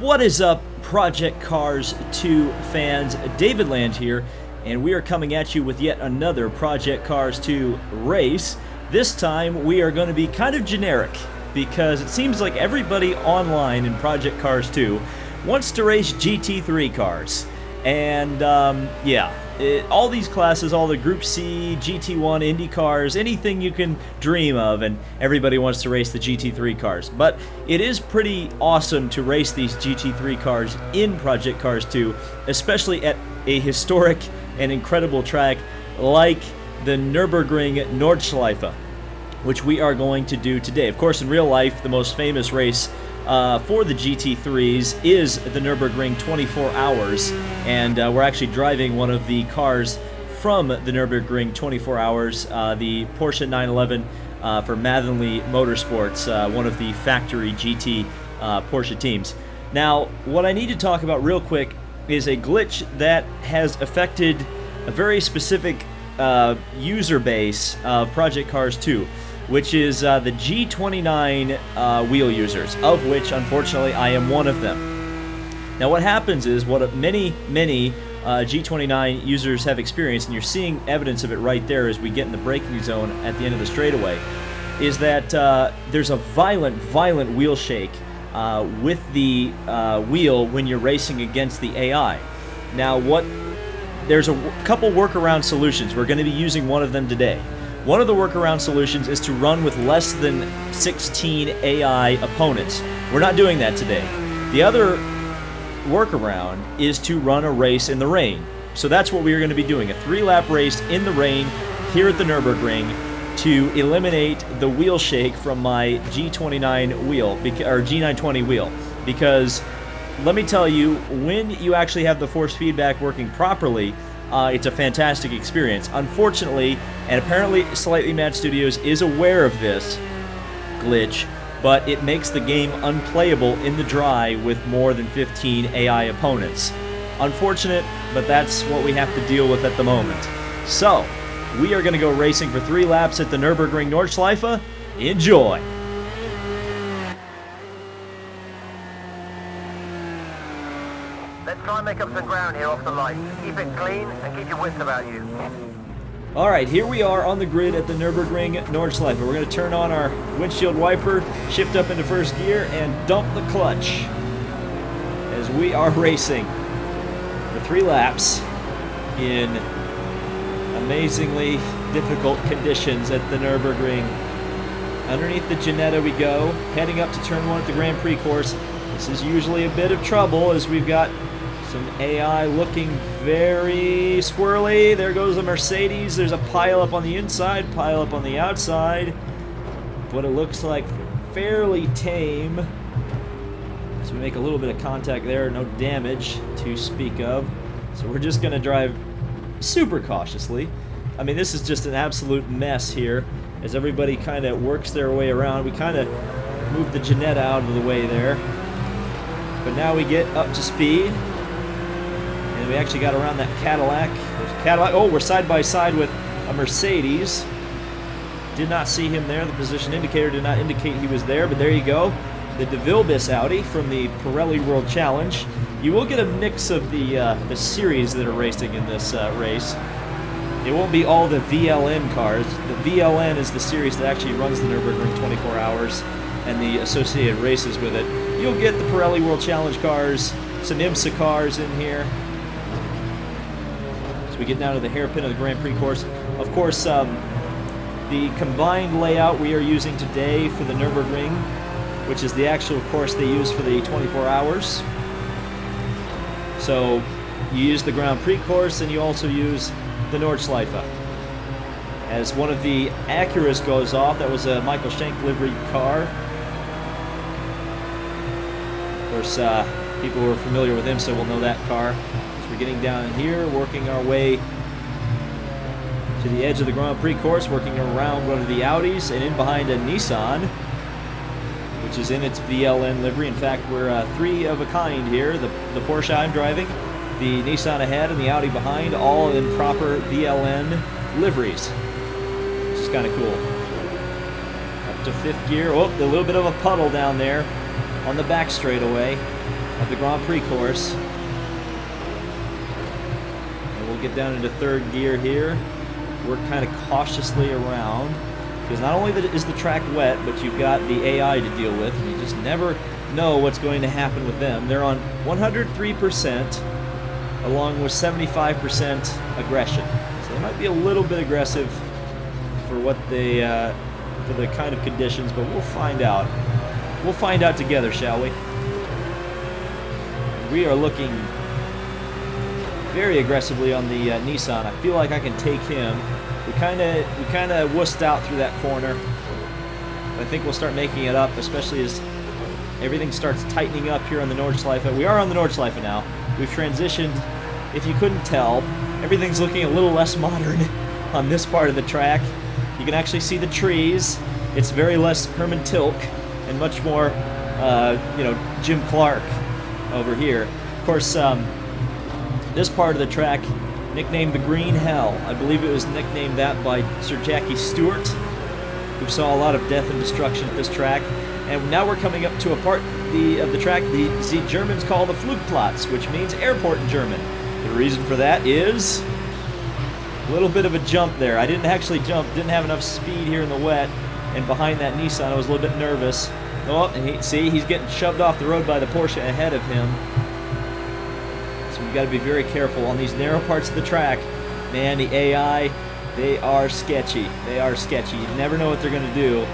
What is up, Project Cars 2 fans? David Land here, and we are coming at you with yet another Project Cars 2 race. This time we are going to be kind of generic, because it seems like everybody online in Project Cars 2 wants to race GT3 cars. And all these classes, all the Group C, GT1, Indy cars, anything you can dream of, and everybody wants to race the GT3 cars. But it is pretty awesome to race these GT3 cars in Project Cars 2, especially at a historic and incredible track like the Nurburgring Nordschleife, which we are going to do today. Of course, in real life, the most famous race for the GT3s is the Nurburgring 24 Hours, and we're actually driving one of the cars from the Nurburgring 24 Hours, the Porsche 911 for Mathenly Motorsports, one of the factory GT Porsche teams. Now, what I need to talk about real quick is a glitch that has affected a very specific user base of Project Cars 2, which is the G29 wheel users, of which, unfortunately, I am one of them. Now, what happens is, what many G29 users have experienced, and you're seeing evidence of it right there as we get in the braking zone at the end of the straightaway, is that there's a violent wheel shake with the wheel when you're racing against the AI. Now, there's a couple workaround solutions. We're going to be using one of them today. One of the workaround solutions is to run with less than 16 AI opponents. We're not doing that today. The other workaround is to run a race in the rain. So that's what we are going to be doing, a 3-lap race in the rain here at the Nürburgring to eliminate the wheel shake from my G29 wheel, or G920 wheel. Because let me tell you, when you actually have the force feedback working properly, it's a fantastic experience. Unfortunately, and apparently Slightly Mad Studios is aware of this glitch, but it makes the game unplayable in the dry with more than 15 AI opponents. Unfortunate, but that's what we have to deal with at the moment. So, we are going to go racing for 3 laps at the Nurburgring Nordschleife. Enjoy! Let's try and make up some ground here off the lights. Keep it clean and keep your wits about you. Alright, here we are on the grid at the Nürburgring Nordschleife. We're going to turn on our windshield wiper, shift up into first gear, and dump the clutch as we are racing for 3 laps in amazingly difficult conditions at the Nürburgring. Underneath the Ginetta we go, heading up to turn 1 at the Grand Prix course. This is usually a bit of trouble as we've got some AI looking very squirrely. There goes a Mercedes. There's a pile up on the inside, pile up on the outside. But it looks like fairly tame. So we make a little bit of contact there, no damage to speak of. So we're just going to drive super cautiously. I mean, this is just an absolute mess here as everybody kind of works their way around. We kind of moved the Ginetta out of the way there. But now we get up to speed. And we actually got around that Cadillac. Oh, we're side by side with a Mercedes. Did not see him there. The position indicator did not indicate he was there, but there you go. The De Vilbiss Audi from the Pirelli World Challenge. You will get a mix of the series that are racing in this race. It won't be all the VLN cars. The VLN is the series that actually runs the Nürburgring 24 Hours and the associated races with it. You'll get the Pirelli World Challenge cars, some IMSA cars in here. We get down to the hairpin of the Grand Prix course. Of course, the combined layout we are using today for the Nürburgring, which is the actual course they use for the 24 hours. So you use the Grand Prix course and you also use the Nordschleife. As one of the Acuras goes off, that was a Michael Schenk livery car. Of course, people who are familiar with IMSA will know that car. We're getting down here, working our way to the edge of the Grand Prix course, working around one of the Audis, and in behind a Nissan, which is in its VLN livery. In fact, we're 3 of a kind here. The Porsche I'm driving, the Nissan ahead, and the Audi behind, all in proper VLN liveries. Which is kind of cool. Up to 5th gear. Oh, a little bit of a puddle down there on the back straightaway. of the Grand Prix course. And we'll get down into third gear here. Work kind of cautiously around, because not only is the track wet, but you've got the AI to deal with, and you just never know what's going to happen with them. They're on 103%, along with 75% aggression. So they might be a little bit aggressive for what they, for the kind of conditions, but we'll find out. We'll find out together, shall we? We are looking very aggressively on the Nissan. I feel like I can take him. We kind of wussed out through that corner. But I think we'll start making it up, especially as everything starts tightening up here on the Nordschleife. We are on the Nordschleife now. We've transitioned. If you couldn't tell, everything's looking a little less modern on this part of the track. You can actually see the trees. It's very less Herman Tilke and much more, you know, Jim Clark over here. Of course, this part of the track, nicknamed the Green Hell. I believe it was nicknamed that by Sir Jackie Stewart, who saw a lot of death and destruction at this track. And now we're coming up to a part of the track the Germans call the Flugplatz, which means airport in German. The reason for that is a little bit of a jump there. I didn't actually jump, didn't have enough speed here in the wet, and behind that Nissan I was a little bit nervous. Oh, and see, he's getting shoved off the road by the Porsche ahead of him. So we've got to be very careful on these narrow parts of the track. Man, the AI, they are sketchy. They are sketchy. You never know what they're going to do.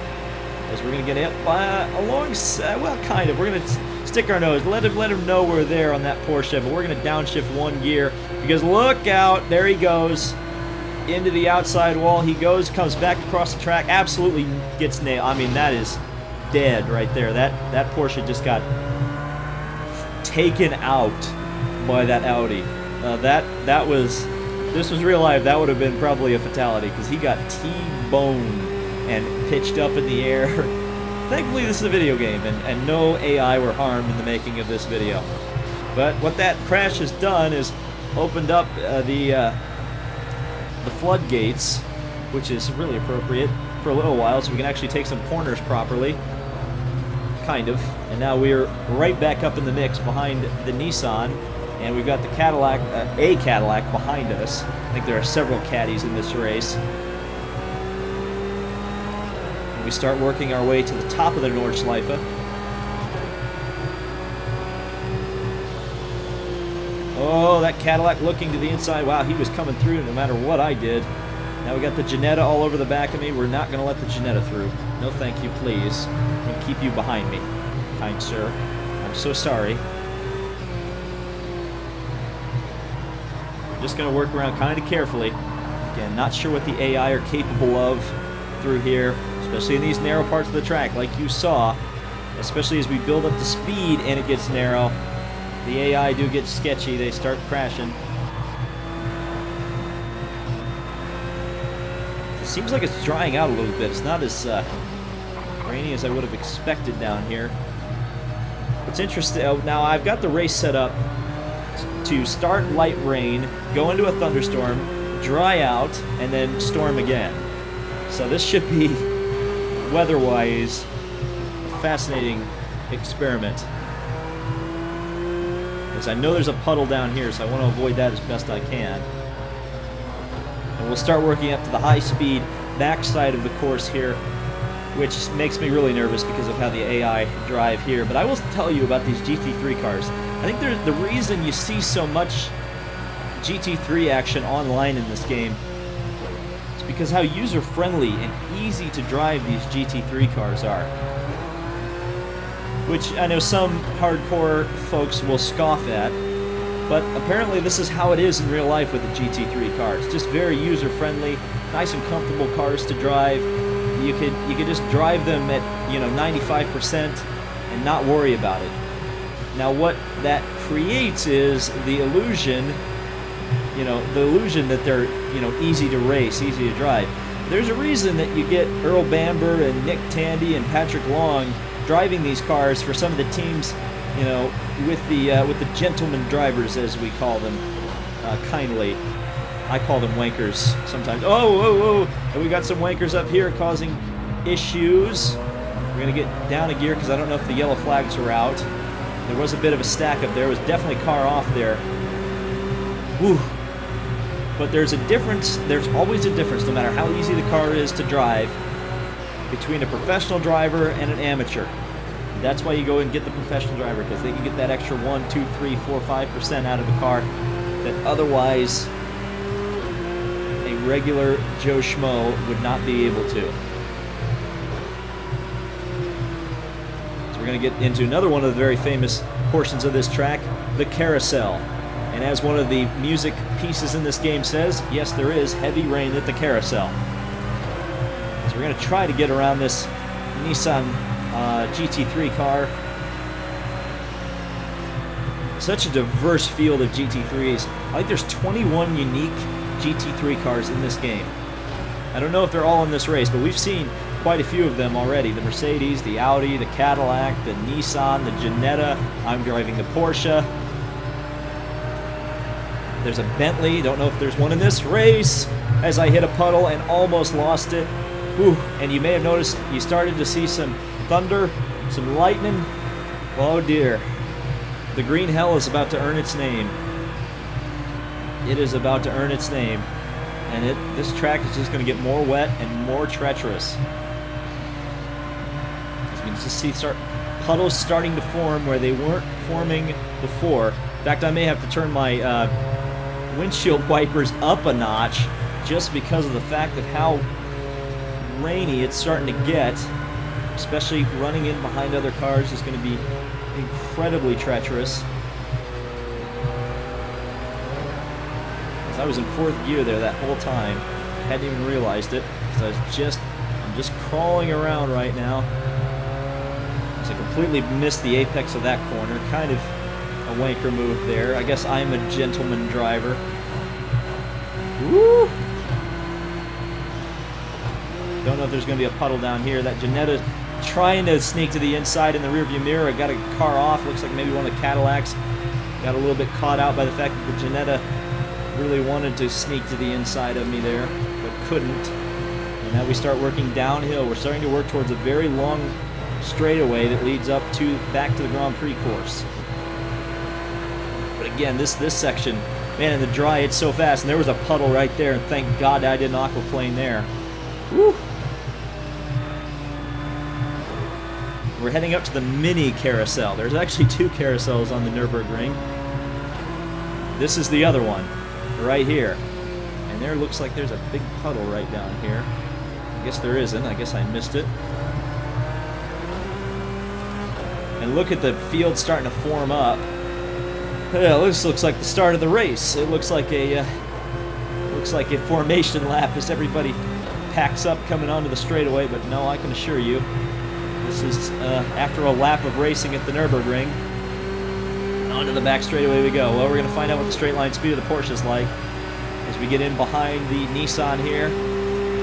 As we're going to get hit alongside, well, kind of. We're going to stick our nose. Let him know we're there on that Porsche, but we're going to downshift one gear, because look out, there he goes. Into the outside wall he goes, comes back across the track, absolutely gets nailed. I mean, that is dead right there. That Porsche just got taken out by that Audi. This was real life. That would have been probably a fatality, because he got T-boned and pitched up in the air. Thankfully this is a video game, and no AI were harmed in the making of this video. But what that crash has done is opened up the floodgates, which is really appropriate for a little while, so we can actually take some corners properly. Kind of. And now we're right back up in the mix behind the Nissan, and we've got the Cadillac, a Cadillac behind us. I think there are several caddies in this race. And we start working our way to the top of the Nordschleife. Oh, that Cadillac looking to the inside. Wow, he was coming through no matter what I did. Now we got the Jannetta all over the back of me. We're not going to let the Jannetta through. No thank you, please. I'm going to keep you behind me, kind sir. I'm so sorry. I'm just going to work around kind of carefully. Again, not sure what the AI are capable of through here, especially in these narrow parts of the track, like you saw. Especially as we build up the speed and it gets narrow. The AI do get sketchy. They start crashing. It seems like it's drying out a little bit. It's not as rainy as I would have expected down here. What's interesting, now I've got the race set up to start light rain, go into a thunderstorm, dry out, and then storm again. So this should be, weather-wise, a fascinating experiment. Because I know there's a puddle down here, so I want to avoid that as best I can. And we'll start working up to the high-speed backside of the course here, which makes me really nervous because of how the AI drive here. But I will tell you about these GT3 cars. I think the reason you see so much GT3 action online in this game is because how user-friendly and easy to drive these GT3 cars are. Which I know some hardcore folks will scoff at, but apparently this is how it is in real life with the GT3 cars. Just very user-friendly, nice and comfortable cars to drive. You could just drive them at 95% and not worry about it. Now what that creates is the illusion, that they're easy to race, easy to drive. There's a reason that you get Earl Bamber and Nick Tandy and Patrick Long driving these cars for some of the teams, with the gentleman drivers, as we call them, kindly. I call them wankers sometimes. Oh! And we got some wankers up here causing issues. We're gonna get down a gear because I don't know if the yellow flags are out. There was a bit of a stack up there. It was definitely a car off there. Woo. But there's a difference. There's always a difference, no matter how easy the car is to drive, between a professional driver and an amateur. That's why you go and get the professional driver, because they can get that extra 1, 2, 3, 4, 5% out of a car that otherwise a regular Joe Schmo would not be able to. So we're going to get into another one of the very famous portions of this track, the carousel. And as one of the music pieces in this game says, yes, there is heavy rain at the carousel. So we're going to try to get around this Nissan GT3 car. Such a diverse field of GT3s. I think there's 21 unique GT3 cars in this game. I don't know if they're all in this race, but we've seen quite a few of them already. The Mercedes, the Audi, the Cadillac, the Nissan, the Jetta. I'm driving the Porsche. There's a Bentley. Don't know if there's one in this race. As I hit a puddle and almost lost it. Ooh, and you may have noticed you started to see some thunder, some lightning. Oh dear. The green hell is about to earn its name. It is about to earn its name. And this track is just going to get more wet and more treacherous. As you can just see puddles starting to form where they weren't forming before. In fact, I may have to turn my windshield wipers up a notch just because of the fact of how rainy it's starting to get. Especially running in behind other cars is going to be incredibly treacherous. As I was in 4th gear there that whole time, hadn't even realized it, because I'm just crawling around right now. So I completely missed the apex of that corner. Kind of a wanker move there. I guess I'm a gentleman driver. Woo! Don't know if there's going to be a puddle down here. That Jetta trying to sneak to the inside in the rearview mirror. Got a car off. Looks like maybe one of the Cadillacs. Got a little bit caught out by the fact that the Jetta really wanted to sneak to the inside of me there, but couldn't. And now we start working downhill. We're starting to work towards a very long straightaway that leads up to back to the Grand Prix course. But again, this section, man, in the dry, it's so fast. And there was a puddle right there, and thank God I didn't aquaplane there. Woo! We're heading up to the mini carousel. There's actually 2 carousels on the Nurburgring. This is the other one, right here. And there looks like there's a big puddle right down here. I guess there isn't. I guess I missed it. And look at the field starting to form up. Yeah, this looks like the start of the race. It looks like a formation lap as everybody packs up coming onto the straightaway. But no, I can assure you, this is after a lap of racing at the Nürburgring. Onto the back straightaway we go. Well, we're going to find out what the straight line speed of the Porsche is like as we get in behind the Nissan here.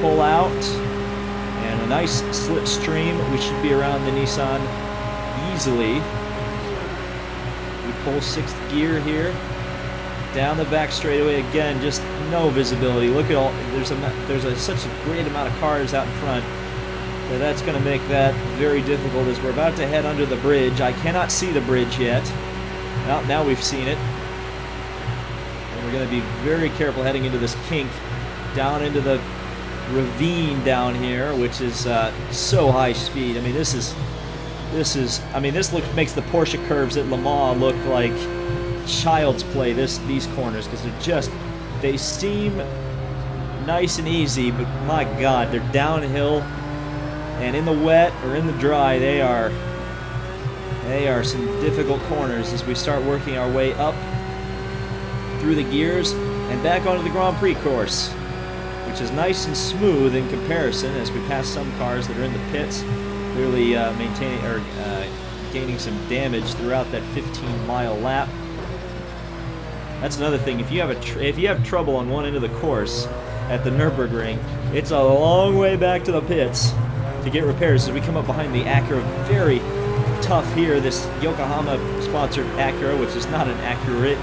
Pull out, and a nice slipstream. We should be around the Nissan easily. We pull 6th gear here. Down the back straightaway again, just no visibility. Look at all, there's such a great amount of cars out in front. So that's going to make that very difficult as we're about to head under the bridge. I cannot see the bridge yet. Now we've seen it. And we're going to be very careful heading into this kink down into the ravine down here, which is so high speed. I mean, this makes the Porsche curves at Le Mans look like child's play, these corners, because they seem nice and easy, but my God, they're downhill. And in the wet or in the dry, they are some difficult corners as we start working our way up through the gears and back onto the Grand Prix course, which is nice and smooth in comparison as we pass some cars that are in the pits, clearly gaining some damage throughout that 15-mile lap. That's another thing. If you have trouble on one end of the course at the Nürburgring, it's a long way back to the pits to get repairs as we come up behind the Acura. Very tough here, this Yokohama-sponsored Acura, which is not an accurate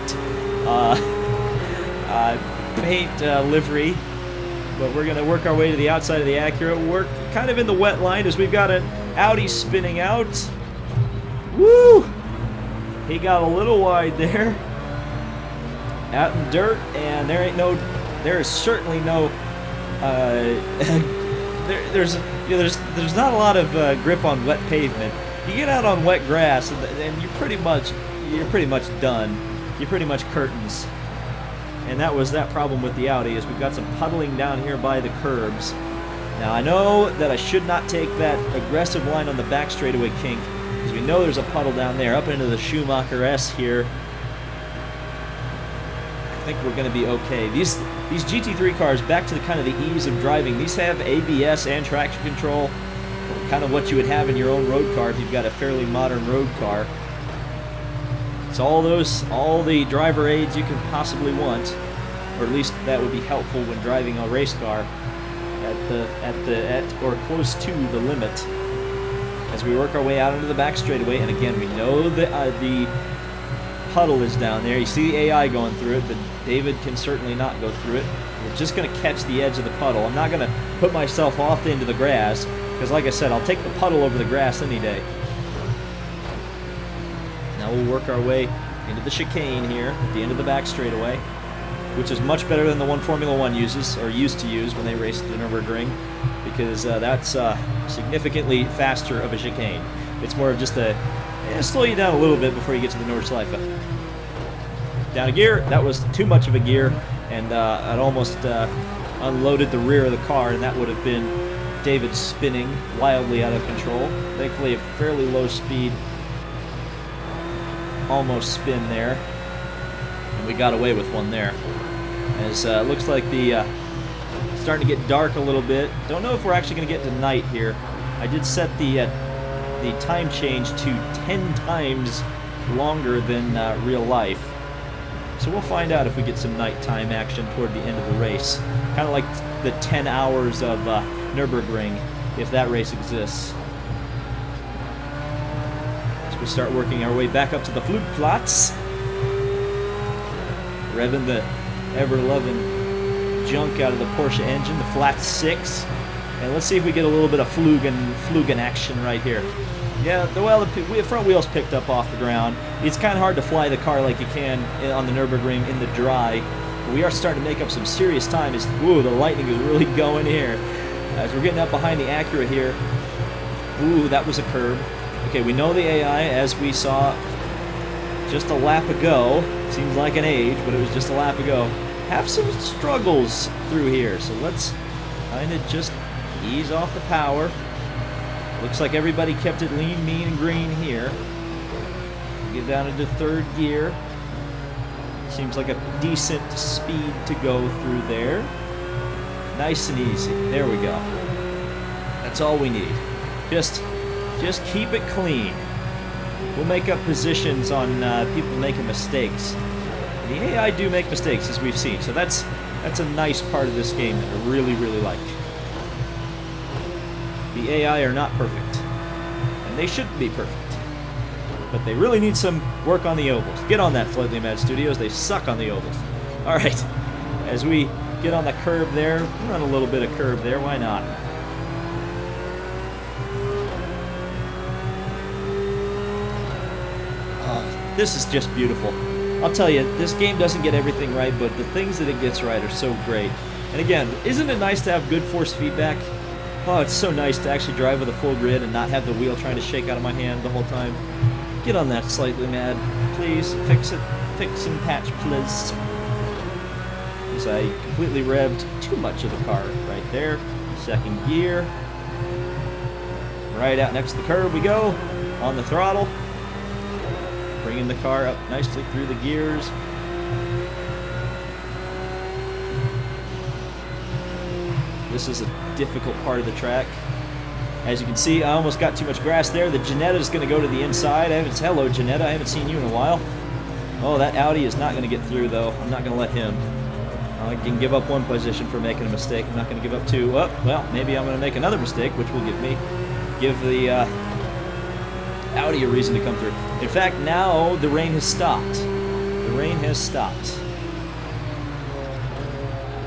paint livery. But we're going to work our way to the outside of the Acura. We're kind of in the wet line as we've got an Audi spinning out. Woo! He got a little wide there. Out in dirt, and there is certainly no, there's not a lot of grip on wet pavement. You get out on wet grass, and you're pretty much done. You're pretty much curtains. And that was that problem with the Audi, is we've got some puddling down here by the curbs. Now I know that I should not take that aggressive line on the back straightaway kink, because we know there's a puddle down there, up into the Schumacher S here. I think we're going to be okay. These GT3 cars, back to the kind of the ease of driving, these have ABS and traction control, kind of what you would have in your own road car if you've got a fairly modern road car. It's all the driver aids you can possibly want, or at least that would be helpful when driving a race car at or close to the limit. As we work our way out into the back straightaway, and again, we know that the puddle is down there. You see the AI going through it, but David can certainly not go through it. We're just going to catch the edge of the puddle. I'm not going to put myself off into the grass, because like I said, I'll take the puddle over the grass any day. Now we'll work our way into the chicane here at the end of the back straightaway, which is much better than the one Formula One uses, or used to use when they raced the Nurburgring, because that's significantly faster of a chicane. It's more of just a slow you down a little bit before you get to the Nordschleife. Down a gear. That was too much of a gear, and I'd almost unloaded the rear of the car, and that would have been David spinning wildly out of control. Thankfully, a fairly low speed, almost spin there, and we got away with one there. As it looks like the starting to get dark a little bit. Don't know if we're actually going to get to night here. I did set the time change to 10 times longer than real life. So we'll find out if we get some nighttime action toward the end of the race. Kind of like the 10 hours of Nürburgring, if that race exists. As we start working our way back up to the Flugplatz. Revving the ever-loving junk out of the Porsche engine, the flat 6. And let's see if we get a little bit of Flugen action right here. Yeah, the front wheel's picked up off the ground. It's kind of hard to fly the car like you can on the Nürburgring in the dry. But we are starting to make up some serious time. Ooh, the lightning is really going here. As we're getting up behind the Acura here. Ooh, that was a curb. Okay, we know the AI, as we saw just a lap ago. Seems like an age, but it was just a lap ago. Have some struggles through here, so let's kind of just ease off the power. Looks like everybody kept it lean, mean, and green here. Get down into third gear. Seems like a decent speed to go through there. Nice and easy. There we go. That's all we need. Just keep it clean. We'll make up positions on people making mistakes. The AI do make mistakes, as we've seen, so that's a nice part of this game that I really, really like. The AI are not perfect, and they shouldn't be perfect, but they really need some work on the ovals. Get on that, Slightly Mad Studios. They suck on the ovals. All right, as we get on the curb there, run a little bit of curb there. Why not? This is just beautiful. I'll tell you, this game doesn't get everything right, but the things that it gets right are so great. And again, isn't it nice to have good force feedback? Oh, it's so nice to actually drive with a full grid and not have the wheel trying to shake out of my hand the whole time. Get on that, Slightly Mad. Please, fix it. Fix and patch, please. As I completely revved too much of the car right there. Second gear. Right out next to the curb we go. On the throttle. Bringing the car up nicely through the gears. This is a difficult part of the track. As you can see, I almost got too much grass there. The Janetta is going to go to the inside. Hello, Janetta. I haven't seen you in a while. Oh, that Audi is not going to get through, though. I'm not going to let him. I can give up one position for making a mistake. I'm not going to give up two. Oh, well, maybe I'm going to make another mistake, which will give the Audi a reason to come through. In fact, now the rain has stopped. The rain has stopped.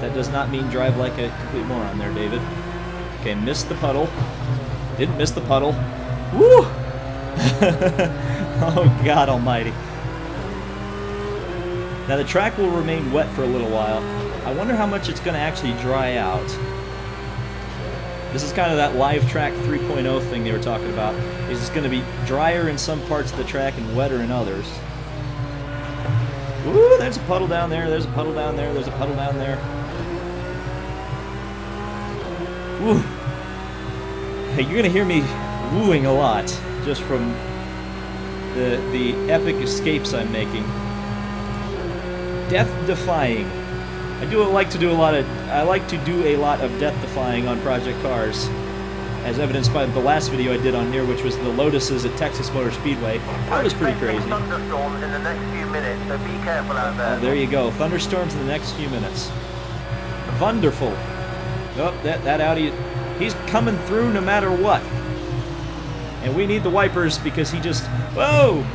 That does not mean drive like a complete moron there, David. Okay, missed the puddle. Didn't miss the puddle. Woo! Oh, God almighty. Now the track will remain wet for a little while. I wonder how much it's going to actually dry out. This is kind of that live track 3.0 thing they were talking about. It's going to be drier in some parts of the track and wetter in others. Ooh, there's a puddle down there, there's a puddle down there, there's a puddle down there. Ooh. Hey, you're going to hear me wooing a lot just from the epic escapes I'm making. Death-defying. I like to do a lot of death-defying on Project Cars, as evidenced by the last video I did on here, which was the Lotuses at Texas Motor Speedway. That was pretty crazy. Thunderstorms in the next few minutes, so be careful out there. There you go. Thunderstorms in the next few minutes. Wonderful. Oh, that Audi, he's coming through no matter what. And we need the wipers because he just... Whoa!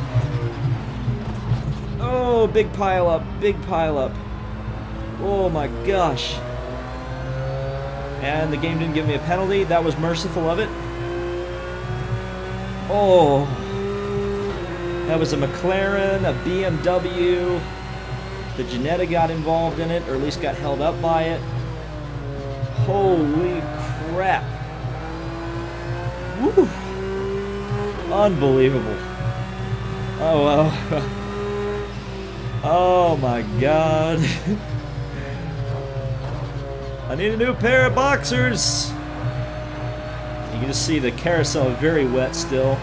Oh, big pile up, big pile up. Oh my gosh. And the game didn't give me a penalty. That was merciful of it. Oh. That was a McLaren, a BMW. The Ginetta got involved in it, or at least got held up by it. Holy crap. Woo. Unbelievable. Oh, well. Oh my god. I need a new pair of boxers. You can just see the carousel very wet still.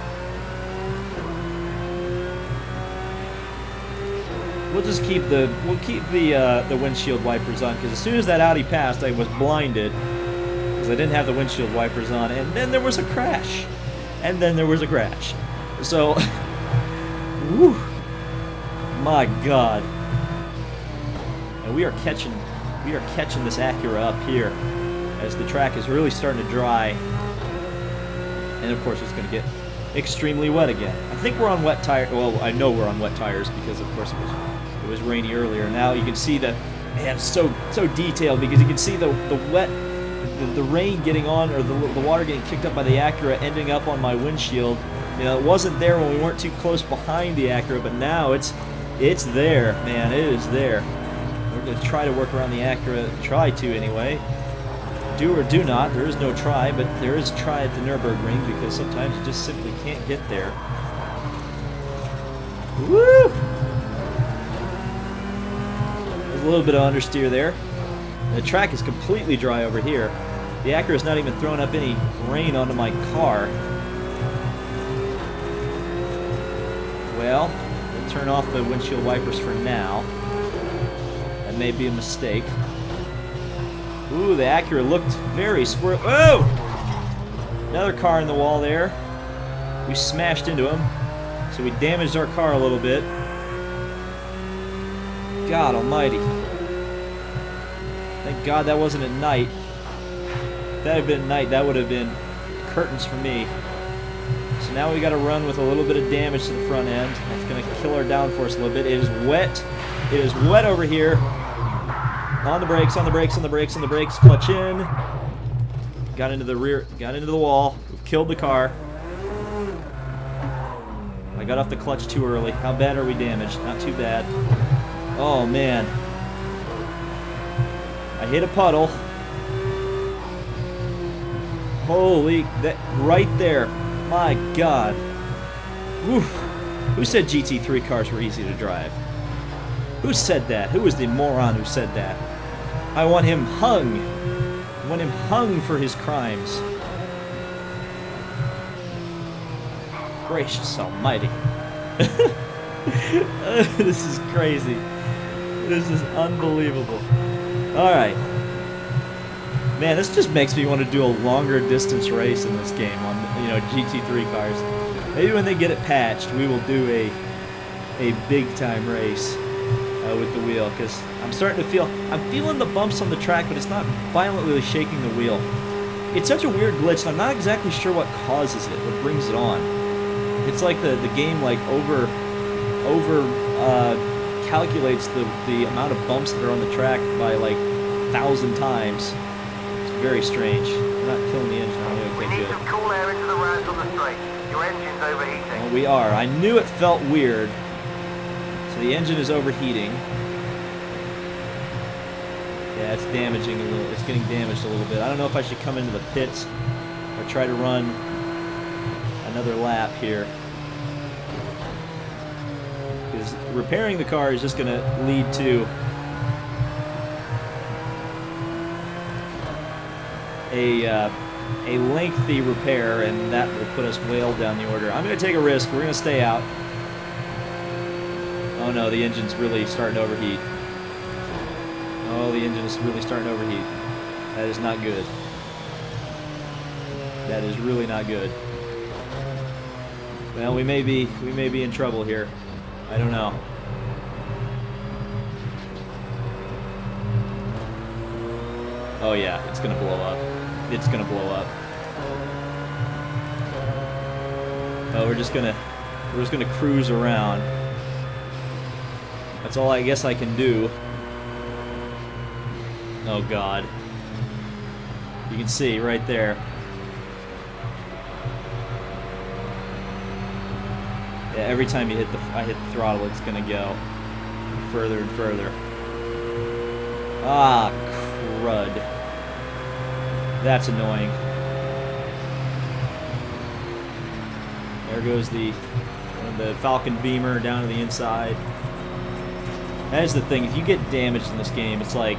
We'll keep the windshield wipers on, because as soon as that Audi passed, I was blinded because I didn't have the windshield wipers on, and then there was a crash, and then there was a crash. So, whew, my God, and we are catching this Acura up here as the track is really starting to dry, and of course it's going to get extremely wet again. I think we're on wet tires. Well, I know we're on wet tires because of course it was rainy earlier. Now you can see the, man, so detailed, because you can see the wet, the rain getting on, or the water getting kicked up by the Acura ending up on my windshield. You know, it wasn't there when we weren't too close behind the Acura, but now it's there, man. It is there. We're going to try to work around the Acura, try to anyway. Do or do not, there is no try, but there is try at the Nurburgring, because sometimes you just simply can't get there. Woo! There's a little bit of understeer there. The track is completely dry over here. The Acura's not even throwing up any rain onto my car. Well, we'll turn off the windshield wipers for now. That may be a mistake. Ooh, the Acura looked very squirrely. Oh! Another car in the wall there. We smashed into him, so we damaged our car a little bit. God almighty. Thank God that wasn't at night. If that had been at night, that would have been curtains for me. So now we got to run with a little bit of damage to the front end. That's going to kill our downforce a little bit. It is wet. It is wet over here. On the brakes, on the brakes, on the brakes, on the brakes. Clutch in. Got into the rear, got into the wall. We've killed the car. I got off the clutch too early. How bad are we damaged? Not too bad. Oh, man. I hit a puddle. Holy, that right there. My God. Woof. Who said GT3 cars were easy to drive? Who said that? Who was the moron who said that? I want him hung. I want him hung for his crimes. Gracious almighty. This is crazy. This is unbelievable. Alright. Man, this just makes me want to do a longer distance race in this game on, you know, GT3 cars. Maybe when they get it patched, we will do a big time race with the wheel, because I'm feeling the bumps on the track, but it's not violently shaking the wheel. It's such a weird glitch, and I'm not exactly sure what causes it, what brings it on. It's like the game like over calculates the amount of bumps that are on the track by like 1,000 times. It's very strange. We're not killing the engine, are we? Okay, we need good. some cool air into the rounds on the straight. Your engine's overheating. Well, we are. I knew it felt weird. So the engine is overheating. Yeah, it's damaging a little. It's getting damaged a little bit. I don't know if I should come into the pits or try to run another lap here. Because repairing the car is just going to lead to a lengthy repair, and that will put us way down the order. I'm going to take a risk. We're going to stay out. Oh no, the engine's really starting to overheat. Oh, the engine is really starting to overheat. That is not good. That is really not good. Well, we may be in trouble here. I don't know. Oh yeah, it's gonna blow up. It's gonna blow up. Oh, we're just gonna cruise around. That's all I guess I can do. Oh God. You can see right there. Yeah, every time I hit the throttle, it's gonna go further and further. Ah, crud. That's annoying. There goes the Falcon Beamer down to the inside. That is the thing. If you get damaged in this game, it's like...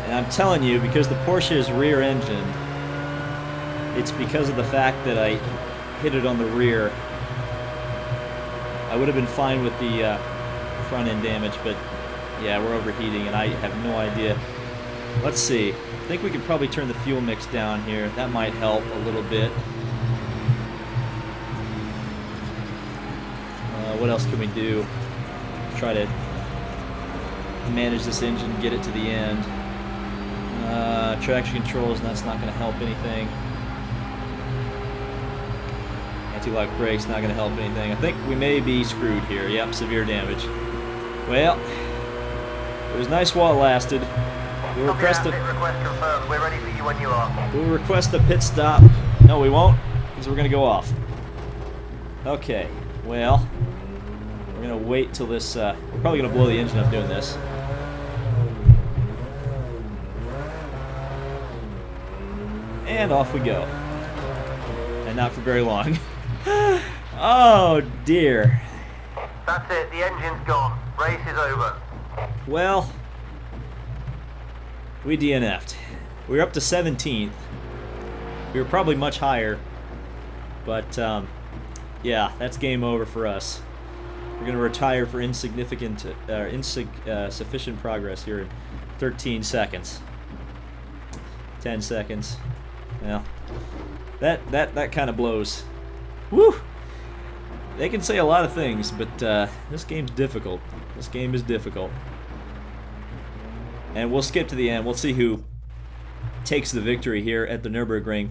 And I'm telling you, because the Porsche is rear engine, it's because of the fact that I hit it on the rear. I would have been fine with the front end damage, but yeah, we're overheating and I have no idea. Let's see. I think we could probably turn the fuel mix down here. That might help a little bit. What else can we do? Try to manage this engine, get it to the end. Traction controls, and that's not going to help anything. Anti-lock brakes, not going to help anything. I think we may be screwed here. Yep, severe damage. Well, it was nice while it lasted. We'll request a pit stop. No, we won't, because we're going to go off. Okay, well, we're going to wait till this... we're probably going to blow the engine up doing this. And off we go. And not for very long. Oh, dear. That's it, the engine's gone. Race is over. Well, we DNF'd. We were up to 17th. We were probably much higher. But, yeah, that's game over for us. We're going to retire for insufficient progress here in 13 seconds. 10 seconds. Well, that kind of blows. Woo! They can say a lot of things, but this game's difficult. This game is difficult. And we'll skip to the end. We'll see who takes the victory here at the Nurburgring.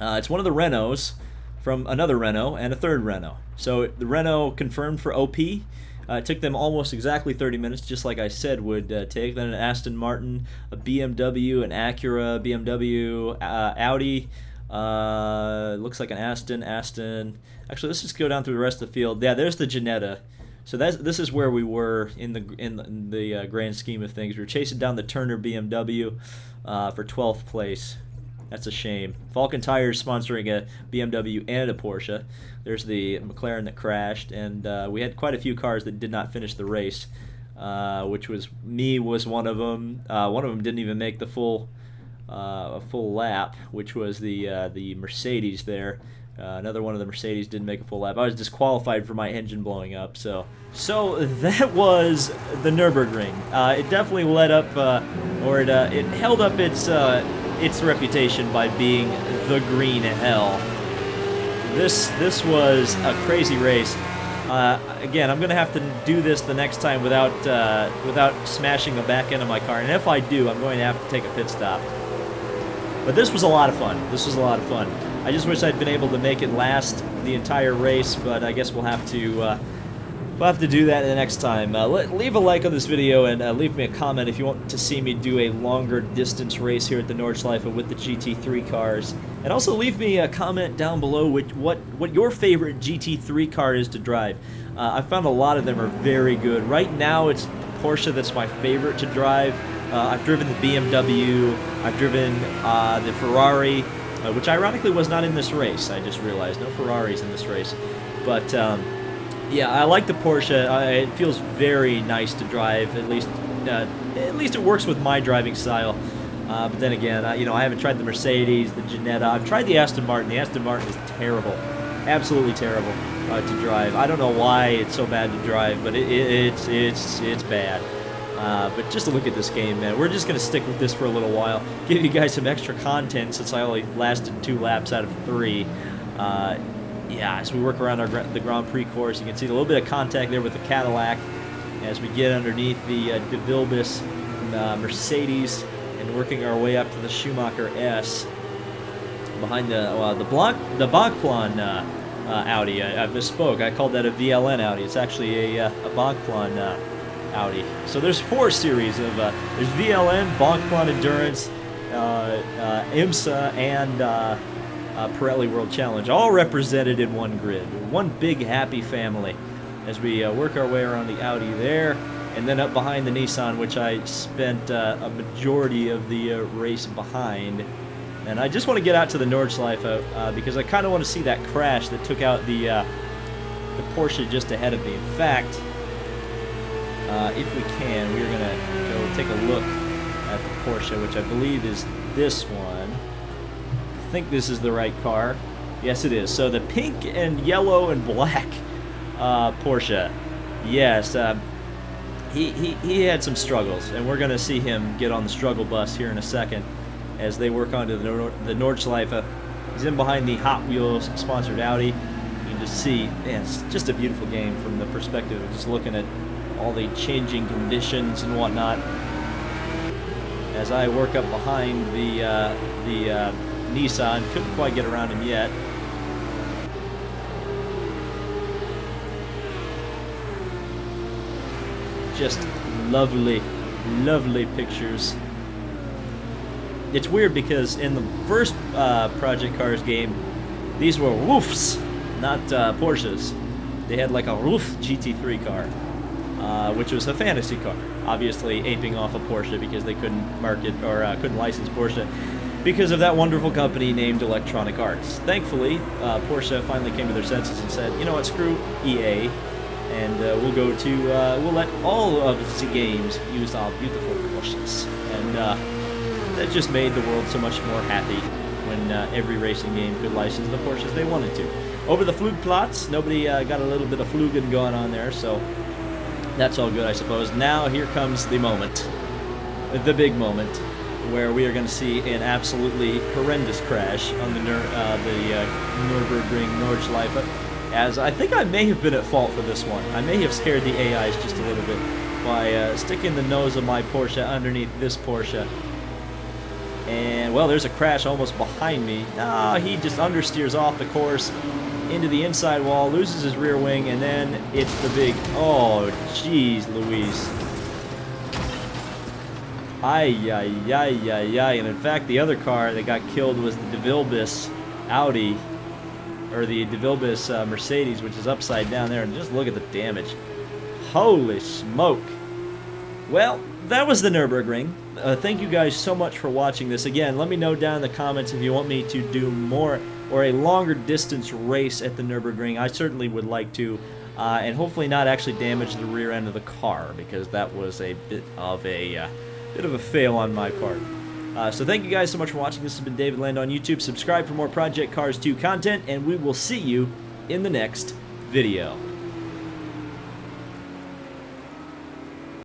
It's one of the Renaults from another Renault and a third Renault. So the Renault confirmed for OP. It took them almost exactly 30 minutes, just like I said would take. Then an Aston Martin, a BMW, an Acura, BMW, Audi. Looks like an Aston. Actually, let's just go down through the rest of the field. Yeah, there's the Ginetta. So this is where we were in the grand scheme of things. We were chasing down the Turner BMW for 12th place. That's a shame. Falcon Tires sponsoring a BMW and a Porsche. There's the McLaren that crashed, and we had quite a few cars that did not finish the race, which was one of them. One of them didn't even make the full lap, which was the Mercedes there. Another one of the Mercedes didn't make a full lap. I was disqualified for my engine blowing up. So that was the Nurburgring. It definitely led up, it held up its reputation by being the green hell. This was a crazy race. Again, I'm gonna have to do this the next time without smashing the back end of my car, and if I do, I'm going to have to take a pit stop. But this was a lot of fun. I just wish I'd been able to make it last the entire race, but I guess we'll have to do that the next time. Leave a like on this video and leave me a comment if you want to see me do a longer distance race here at the Nordschleife with the GT3 cars. And also leave me a comment down below what your favorite GT3 car is to drive. I found a lot of them are very good. Right now it's Porsche that's my favorite to drive. I've driven the BMW, I've driven the Ferrari, which ironically was not in this race. I just realized no Ferraris in this race. But yeah, I like the Porsche. It feels very nice to drive. At least it works with my driving style. But then again, you know, I haven't tried the Mercedes, the Ginetta. I've tried the Aston Martin. The Aston Martin is terrible, absolutely terrible to drive. I don't know why it's so bad to drive, but it's bad. But just look at this game, man. We're just going to stick with this for a little while. Give you guys some extra content since I only lasted 2 laps out of 3. Yeah, as we work around the Grand Prix course, you can see a little bit of contact there with the Cadillac as we get underneath the De Vilbius Mercedes and working our way up to the Schumacher S. Behind the Bachplan Audi. I misspoke. I called that a VLN Audi. It's actually a Bachplan Audi. So there's 4 series of there's VLN, Bachplan Endurance, IMSA, and Pirelli World Challenge, all represented in one grid. One big happy family as we work our way around the Audi there, and then up behind the Nissan, which I spent a majority of the race behind. And I just want to get out to the Nordschleife because I kind of want to see that crash that took out the Porsche just ahead of me. In fact, if we can, we're going to go take a look at the Porsche, which I believe is this one. I think this is the right car. Yes, it is. So the pink and yellow and black Porsche. Yes, he had some struggles, and we're going to see him get on the struggle bus here in a second as they work onto the Nordschleife. He's in behind the Hot Wheels sponsored Audi. You can just see, man, it's just a beautiful game from the perspective of just looking at all the changing conditions and whatnot. As I work up behind the Nissan, couldn't quite get around him yet. Just lovely, lovely pictures. It's weird because in the first Project Cars game, these were Roofs, not Porsches. They had like a Roof GT3 car, which was a fantasy car, obviously aping off a Porsche because they couldn't market or couldn't license Porsche because of that wonderful company named Electronic Arts. Thankfully, Porsche finally came to their senses and said, you know what, screw EA, and we'll let all of the games use our beautiful Porsches. And that just made the world so much more happy when every racing game could license the Porsches they wanted to. Over the Flugplatz, nobody got a little bit of Flugen going on there, so that's all good, I suppose. Now here comes the moment, the big moment, where we are going to see an absolutely horrendous crash on the Nurburgring Nordschleife. As I think I may have been at fault for this one. I may have scared the AIs just a little bit by sticking the nose of my Porsche underneath this Porsche. And, well, there's a crash almost behind me. Ah, he just understeers off the course into the inside wall, loses his rear wing, and then it's the big... Oh, jeez Louise. Ay, ay, ay, ay, ay. And in fact, the other car that got killed was the De Vilbius Audi, or the De Vilbius Mercedes, which is upside down there. And just look at the damage. Holy smoke. Well, that was the Nürburgring. Thank you guys so much for watching this. Again, let me know down in the comments if you want me to do more or a longer distance race at the Nürburgring. I certainly would like to, and hopefully not actually damage the rear end of the car, because that was a bit of a fail on my part. So thank you guys so much for watching. This has been David Land on YouTube. Subscribe for more Project Cars 2 content, and we will see you in the next video.